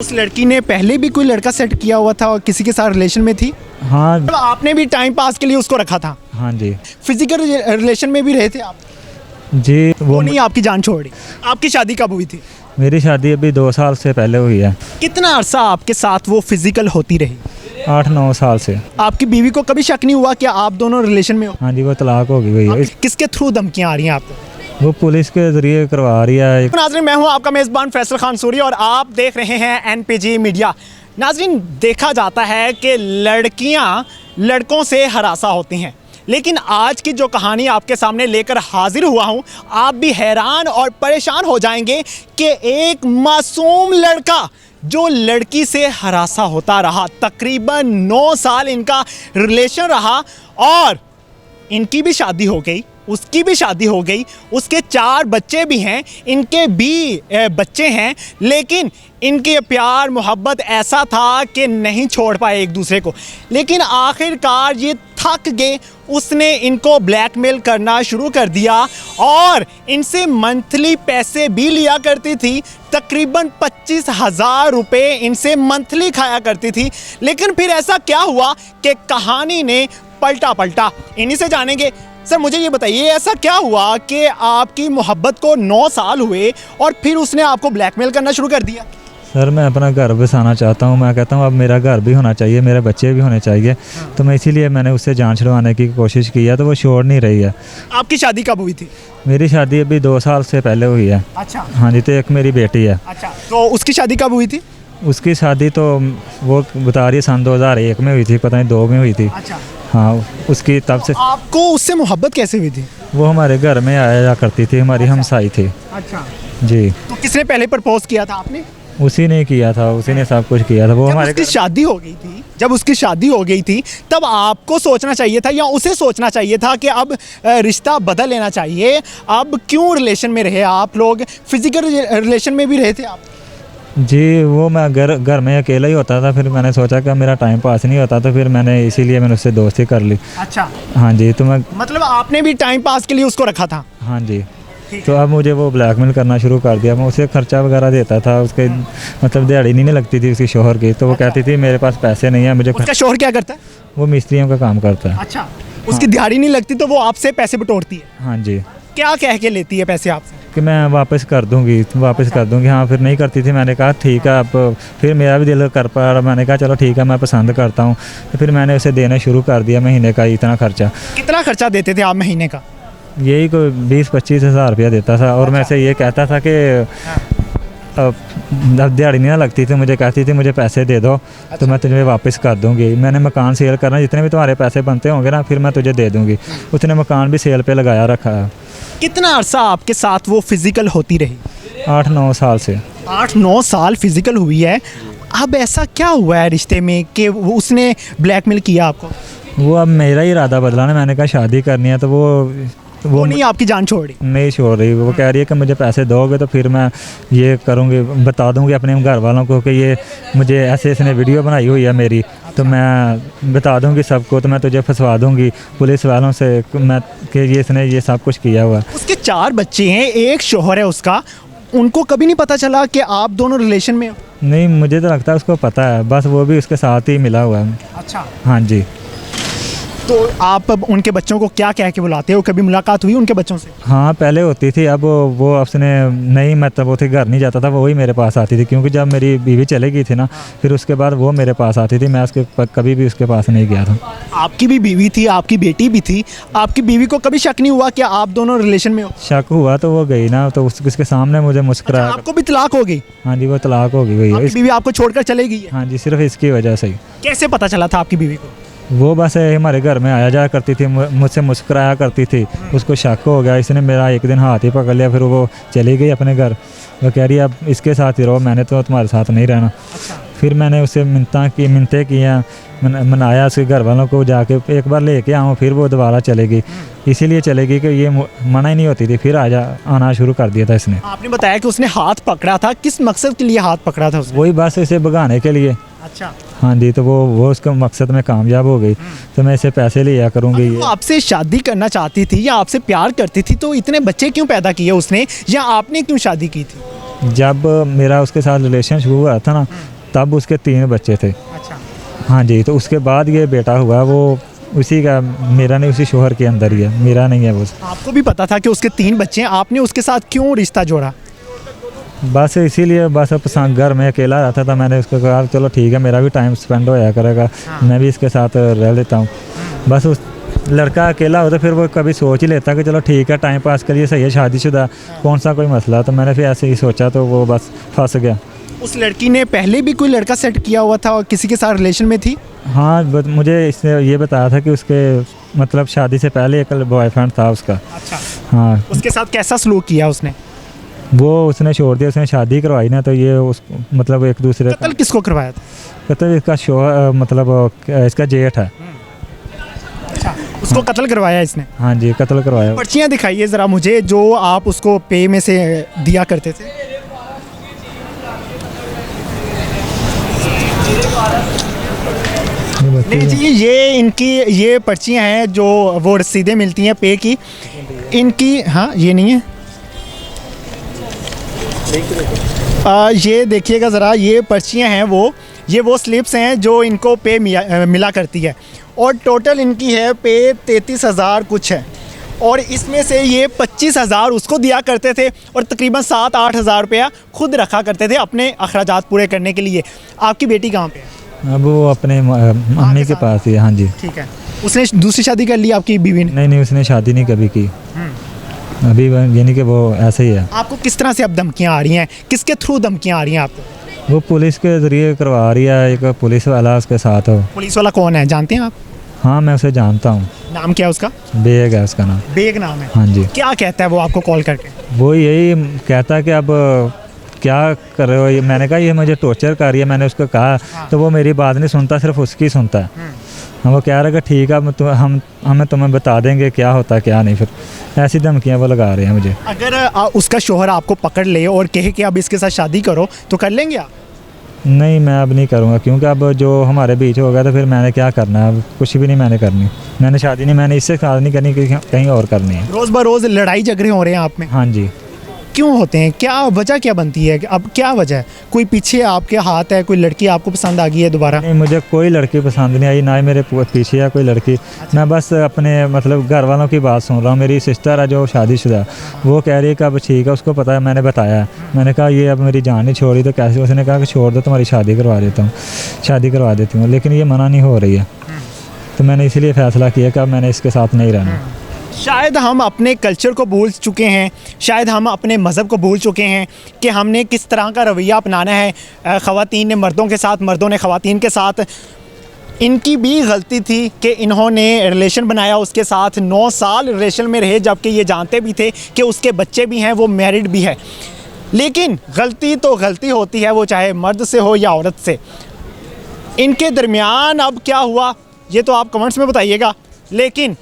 उस लड़की ने पहले भी कोई लड़का सेट किया हुआ था और किसी के साथ रिलेशन में थी? हाँ मतलब आपने भी टाइम पास के लिए उसको रखा था? हाँ जी फिजिकल रिलेशन में भी रहे थे आप? जी। वो नहीं आपकी जान छोड़ी। आपकी शादी कब हुई थी? मेरी शादी अभी 2 साल से पहले हुई है। कितना अरसा आपके साथ वो फिजिकल होती रही? 8-9 साल से। आपकी बीवी को कभी शक नहीं हुआ कि आप दोनों रिलेशन में हो? हाँ जी, वो तलाक हो गई है। किसके थ्रू धमकियां आ रही हैं आपको? वो पुलिस के जरिए करवा रही है। नाज़रीन, मैं हूं आपका मेज़बान फैसल खान सूरी और आप देख रहे हैं एनपीजी मीडिया। नाज़रीन, देखा जाता है कि लड़कियां लड़कों से हरासा होती हैं, लेकिन आज की जो कहानी आपके सामने लेकर हाजिर हुआ हूं, आप भी हैरान और परेशान हो जाएंगे कि एक मासूम लड़का जो लड़की से हरासा होता रहा, तकरीबन 9 साल इनका रिलेशन रहा और इनकी भी शादी हो गई, उसकी भी शादी हो गई, उसके 4 बच्चे भी हैं, इनके भी बच्चे हैं, लेकिन इनके प्यार मोहब्बत ऐसा था कि नहीं छोड़ पाए एक दूसरे को। लेकिन आखिरकार ये थक गए, उसने इनको ब्लैकमेल करना शुरू कर दिया और इनसे मंथली पैसे भी लिया करती थी। तकरीबन 25,000 रुपये इनसे मंथली खाया करती थी। लेकिन फिर ऐसा क्या हुआ कि कहानी ने पलटा। इन्हीं से जानेंगे। सर, मुझे ये बताइए, ऐसा क्या हुआ कि आपकी मोहब्बत को 9 साल हुए और फिर उसने आपको ब्लैकमेल करना शुरू कर दिया? सर, मैं अपना घर बसाना चाहता हूँ। मैं कहता हूँ अब मेरा घर भी होना चाहिए, मेरे बच्चे भी होने चाहिए। तो मैं इसीलिए मैंने उससे जान छुड़वाने की कोशिश की है, तो वो छोड़ नहीं रही है। आपकी शादी कब हुई थी? मेरी शादी अभी 2 साल से पहले हुई है। अच्छा। हाँ जी, तो एक मेरी बेटी है। अच्छा, तो उसकी शादी कब हुई थी? उसकी शादी तो वो बता रही है सन 2001 में हुई थी, पता नहीं 2 में हुई थी। अच्छा। हाँ, उसकी तब से। आपको उससे मोहब्बत कैसे हुई थी? वो हमारे घर में आया जा करती थी, हमारी हमसाई थी। अच्छा। जी। तो किसने पहले प्रपोज किया था? आपने? उसी ने किया था, उसी ने सब कुछ किया था। वो हमारे उसकी शादी हो गई थी, जब उसकी शादी हो गई थी तब आपको सोचना चाहिए था या उसे सोचना चाहिए था कि अब रिश्ता बदल लेना चाहिए? अब क्यों रिलेशन में रहे आप लोग? फिजिकल रिलेशन में भी रहे थे आप? जी, वो मैं घर में अकेला ही होता था। फिर मैंने सोचा कि मेरा टाइम पास नहीं होता, तो फिर मैंने इसीलिए मैंने उससे दोस्ती कर ली। अच्छा। हाँ जी। तो मैं मतलब आपने भी टाइम पास के लिए उसको रखा था? हाँ जी। तो अब मुझे वो ब्लैकमेल करना शुरू कर दिया। मैं उसे खर्चा वगैरह देता था, उसके मतलब दिहाड़ी नहीं लगती थी उसकी शोहर की। तो वो कहती थी मेरे पास पैसे नहीं है, मुझे। उसका शोहर क्या करता है? वो मिस्त्रियों का काम करता है। अच्छा। उसकी दिहाड़ी नहीं लगती तो वो आपसे पैसे बटोरती है? हाँ जी। क्या कह के लेती है पैसे आपसे? कि मैं वापस कर दूंगी, कर दूंगी। हाँ, फिर नहीं करती थी। मैंने कहा ठीक है। अब फिर मेरा भी दिल कर पा, मैंने कहा चलो ठीक है, मैं पसंद करता हूँ। तो फिर मैंने उसे देना शुरू कर दिया महीने का इतना खर्चा। कितना खर्चा देते थे आप महीने का? यही कोई 20-25 हज़ार रुपया देता था। और मैं से ये कहता था कि अब दिहाड़ी नहीं लगती थी, मुझे कहती थी मुझे पैसे दे दो तो मैं तुझे वापस कर दूंगी। मैंने मकान सेल करना, जितने भी तुम्हारे पैसे बनते होंगे ना, फिर मैं तुझे दे दूंगी। उसने मकान भी सेल पे लगाया रखा है। कितना अरसा आपके साथ वो फिजिकल होती रही? 8-9 साल से। 8-9 साल फिजिकल हुई है। अब ऐसा क्या हुआ है रिश्ते में कि उसने ब्लैकमेल किया आपको? वो अब मेरा ही इरादा बदला ना। मैंने कहा शादी करनी है, तो वो नहीं आपकी जान छोड़ी? नहीं छोड़ रही। वो कह रही है कि मुझे पैसे दोगे तो फिर मैं ये करूँगी, बता दूँगी अपने घर वालों को कि ये मुझे ऐसे इसने वीडियो बनाई हुई है मेरी, तो मैं बता दूँगी सबको, तो मैं तुझे फंसवा दूँगी पुलिस वालों से मैं कि ये इसने ये सब कुछ किया हुआ। उसके 4 बच्चे हैं, एक शोहर है उसका। उनको कभी नहीं पता चला कि आप दोनों रिलेशन में हो? नहीं, मुझे तो लगता है उसको पता है, बस वो भी उसके साथ ही मिला हुआ है। अच्छा। हाँ जी। तो आप अब उनके बच्चों को क्या कह के बुलाते हो? कभी मुलाकात हुई उनके बच्चों से? हाँ, पहले होती थी। अब वो उसने नहीं, मतलब वो थे घर नहीं जाता था, वो ही मेरे पास आती थी। क्योंकि जब मेरी बीवी चली गई थी ना, फिर उसके बाद वो मेरे पास आती थी। मैं उसके कभी भी उसके पास नहीं गया था। आपकी भी बीवी थी, आपकी बेटी भी थी। आपकी बीवी को कभी शक नहीं हुआ कि आप दोनों रिलेशन में हो? शक हुआ तो वो गई ना, तो उसके सामने मुझे मुस्कुराया। अच्छा, आपको भी तलाक हो गई? हाँ जी, वो तलाक हो गई। आपकी बीवी आपको छोड़कर चली गई है? हाँ जी, सिर्फ इसकी वजह से ही। कैसे पता चला था आपकी बीवी को? वो बस हमारे घर में आया जाया करती थी, मुझसे मुस्कुराया करती थी। उसको शक हो गया, इसने मेरा एक दिन हाथ ही पकड़ लिया। फिर वो चली गई अपने घर। वो कह रही है अब इसके साथ ही रहो, मैंने तो तुम्हारे साथ नहीं रहना। फिर मैंने उससे मिन्नतें की हैं, मनाया उसके घर वालों को, जाके एक बार लेके आऊँ, फिर वो दोबारा चलेगी। इसीलिए चलेगी कि ये मना ही नहीं होती थी। फिर आना शुरू कर दिया था इसने। आपने बताया कि उसने हाथ पकड़ा था, किस मकसद के लिए हाथ पकड़ा था उसने? वही बस इसे भगाने के लिए। अच्छा। हाँ जी। तो वो उसके मकसद में कामयाब हो गई। तो मैं इसे पैसे लिया करूँगी। वो आपसे शादी करना चाहती थी या आपसे प्यार करती थी, तो इतने बच्चे क्यों पैदा किए उसने, या आपने क्यों शादी की थी? जब मेरा उसके साथ रिलेशन शुरू हुआ था ना, तब उसके 3 बच्चे थे। अच्छा। हाँ जी, तो उसके बाद ये बेटा हुआ, वो उसी का, मेरा नहीं, उसी शोहर के अंदर ही है, मेरा नहीं है वो। आपको भी पता था कि उसके 3 बच्चे हैं, आपने उसके साथ क्यों रिश्ता जोड़ा? बस इसीलिए, बस पसंद, घर में अकेला रहता था, मैंने उसको कहा चलो ठीक है, मेरा भी टाइम स्पेंड होया करेगा, मैं भी इसके साथ रह लेता हूँ। बस उस लड़का अकेला होता फिर वो कभी सोच ही लेता कि चलो ठीक है, टाइम पास करिए, सही है, शादीशुदा, कौन सा कोई मसला। तो मैंने फिर ऐसे ही सोचा, तो वो बस फंस गया। उस लड़की ने पहले भी कोई लड़का सेट किया हुआ था और किसी के साथ रिलेशन में थी? हाँ, मुझे इसने ये बताया था कि उसके मतलब शादी से पहले एक बॉयफ्रेंड था उसका। अच्छा। हाँ, उसके साथ कैसा सलूक किया उसने? वो उसने छोड़ दिया, उसने शादी करवाई ना, तो ये उस मतलब एक दूसरे कत्ल किसको करवाया था? मतलब इसका शोहर, मतलब इसका जेठ है। अच्छा, उसको कत्ल करवाया इसने? हाँ जी, कत्ल करवाया। पर्चियाँ दिखाइए ज़रा मुझे, जो आप उसको पे में से दिया करते थे। नहीं जी, ये इनकी ये पर्चियाँ हैं जो वो रसीदें मिलती हैं पे की इनकी। हाँ, ये नहीं है। ये देखिएगा ज़रा, ये पर्चियाँ हैं, ये वो स्लिप्स हैं जो इनको पे मिला करती है, और टोटल इनकी है पे 33,000 कुछ है, और इसमें से ये 25,000 उसको दिया करते थे और तकरीबन 7-8 हज़ार रुपया खुद रखा करते थे अपने अखराजात पूरे करने के लिए। आपकी बेटी कहाँ पे है? अब वो अपने मम्मी के पास ही है। हाँ जी। ठीक है। उसने दूसरी शादी कर ली आपकी बीवी ने? नहीं, उसने शादी नहीं कभी की अभी, यानी कि वो ऐसे ही है। आपको किस तरह से अब धमकियाँ आ रही हैं, किसके थ्रू धमकियाँ आ रही हैं आपको? वो पुलिस के ज़रिए करवा रही है, एक पुलिस वाला उसके साथ हो। पुलिस वाला कौन है, जानते हैं आप? हाँ, मैं उसे जानता हूँ। नाम क्या है उसका? बेग है उसका नाम। बेग नाम है? हाँ जी। क्या कहता है वो आपको कॉल करके? वो यही कहता है कि अब क्या कर रहे हो, ये मैंने कहा ये मुझे टॉर्चर कर रही है, मैंने उसको कहा। तो वो मेरी बात नहीं सुनता, सिर्फ उसकी सुनता है। हम वो कह रहे कि ठीक है, हमें तुम्हें बता देंगे क्या होता है क्या नहीं, फिर ऐसी धमकियाँ वो लगा रहे हैं मुझे। अगर उसका शोहर आपको पकड़ ले और कहे कि अब इसके साथ शादी करो तो कर लेंगे आप? नहीं, मैं अब नहीं करूँगा, क्योंकि अब जो हमारे बीच हो गया तो फिर मैंने क्या करना है, अब कुछ भी नहीं मैंने करनी। मैंने शादी नहीं, मैंने इससे शादी नहीं करनी, कहीं और करनी है। रोज़ बरोज़ लड़ाई झगड़े हो रहे हैं आप में? हाँ जी। क्यों होते हैं, क्या वजह क्या बनती है? अब क्या वजह है? कोई पीछे आपके हाथ है, कोई लड़की आपको पसंद आ गई है दोबारा? नहीं, मुझे कोई लड़की पसंद नहीं आई, ना ही मेरे पीछे है कोई लड़की। मैं बस अपने मतलब घर वालों की बात सुन रहा हूँ। मेरी सिस्टर है जो शादीशुदा, वो कह रही है कि अब ठीक है, उसको पता है, मैंने बताया। मैंने कहा ये अब मेरी जान नहीं छोड़ी तो कैसे? उसने कहा कि छोड़ दो, तुम्हारी शादी करवा देती हूँ, लेकिन ये मना नहीं हो रही है। तो मैंने इसीलिए फ़ैसला किया कि अब मैंने इसके साथ नहीं रहना। शायद हम अपने कल्चर को भूल चुके हैं, शायद हम अपने मज़हब को भूल चुके हैं कि हमने किस तरह का रवैया अपनाना है। ख़वातीन ने मर्दों के साथ, मर्दों ने ख़वातीन के साथ। इनकी भी गलती थी कि इन्होंने रिलेशन बनाया, उसके साथ 9 साल रिलेशन में रहे, जबकि ये जानते भी थे कि उसके बच्चे भी हैं, वो मैरिड भी है। लेकिन गलती तो गलती होती है, वो चाहे मर्द से हो या औरत से। इनके दरमियान अब क्या हुआ ये तो आप कमेंट्स में बताइएगा, लेकिन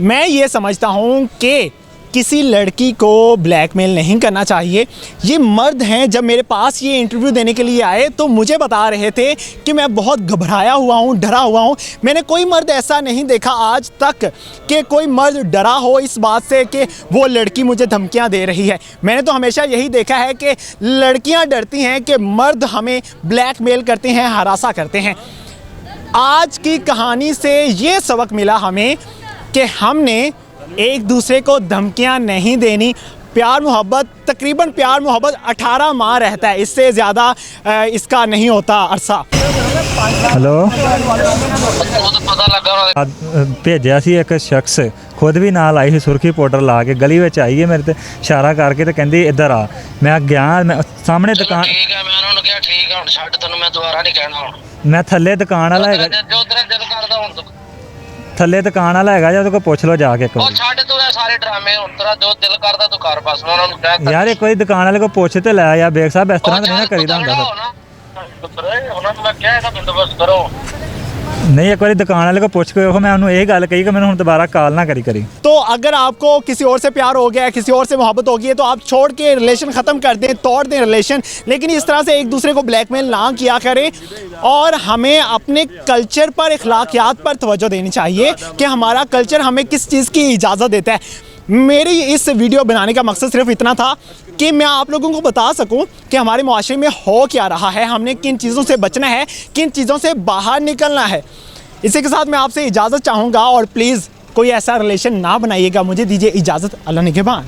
मैं ये समझता हूँ कि किसी लड़की को ब्लैकमेल नहीं करना चाहिए। ये मर्द हैं, जब मेरे पास ये इंटरव्यू देने के लिए आए तो मुझे बता रहे थे कि मैं बहुत घबराया हुआ हूँ, डरा हुआ हूँ। मैंने कोई मर्द ऐसा नहीं देखा आज तक कि कोई मर्द डरा हो इस बात से कि वो लड़की मुझे धमकियाँ दे रही है। मैंने तो हमेशा यही देखा है कि लड़कियाँ डरती हैं कि मर्द हमें ब्लैकमेल करते हैं, हरासा करते हैं। आज की कहानी से ये सबक मिला हमें कि हमने एक दूसरे को धमकियां नहीं देनी। प्यार मोहब्बत, तकरीबन प्यार मोहब्बत 18 माह रहता है, इससे ज़्यादा इसका नहीं होता अरसा। हेलो, भेजा सी एक शख्स, खुद भी नाल आई, सुरखी पाउडर ला के गली में आई है, मेरे ते इशारा करके तो कहती इधर आ। मैं गया, मैं सामने दुकान, ठीक है, मैं उन्होंने कहा ठीक है हुण छੱਡ तैनूं मैं दोबारा नहीं कहना हुण। मैं थल्ले दुकान वाला है, जो तेरा दिल करदा हुण तू थल्ले दुकान वाला है, जब कोई पूछ लो जाके एक ਉਹ बार। ਛੱਡ ਤੂੰ ਇਹ ਸਾਰੇ ਡਰਾਮੇ ਹੁਣ ਤੇਰਾ ਜੋ ਦਿਲ ਕਰਦਾ ਤੂੰ ਕਰ ਬਸ ਮੈਂ ਉਹਨਾਂ ਨੂੰ ਕਹਿ यार एक बार दुकान वाले को पूछ तो लै यार, बेग साहब इस तरह तो नहीं ना करीदा हुंदा फिर। ਉਹਨਾਂ ਨੂੰ ਮੈਂ ਕਿਹਾ ਇਹਦਾ ਬੰਦੋਬਸਤ ਕਰੋ। नहीं, एक बार दुकान वाले को पूछ के मैं उन्होंने यही गल कही कि मैंने हुण दोबारा कॉल ना करी। तो अगर आपको किसी और से प्यार हो गया है, किसी और से मोहब्बत हो गई है, तो आप छोड़ के रिलेशन ख़त्म कर दें, तोड़ दें रिलेशन। लेकिन इस तरह से एक दूसरे को ब्लैकमेल ना किया करें, और हमें अपने कल्चर पर, अखलाकियात पर तवज्जो देनी चाहिए कि हमारा कल्चर हमें किस चीज़ की इजाज़त देता है। मेरी इस वीडियो बनाने का मकसद सिर्फ इतना था कि मैं आप लोगों को बता सकूं कि हमारे मुआशरे में हो क्या रहा है, हमने किन चीज़ों से बचना है, किन चीज़ों से बाहर निकलना है। इसी के साथ मैं आपसे इजाज़त चाहूँगा और प्लीज़ कोई ऐसा रिलेशन ना बनाइएगा। मुझे दीजिए इजाज़त। अल्लाह निगहबान।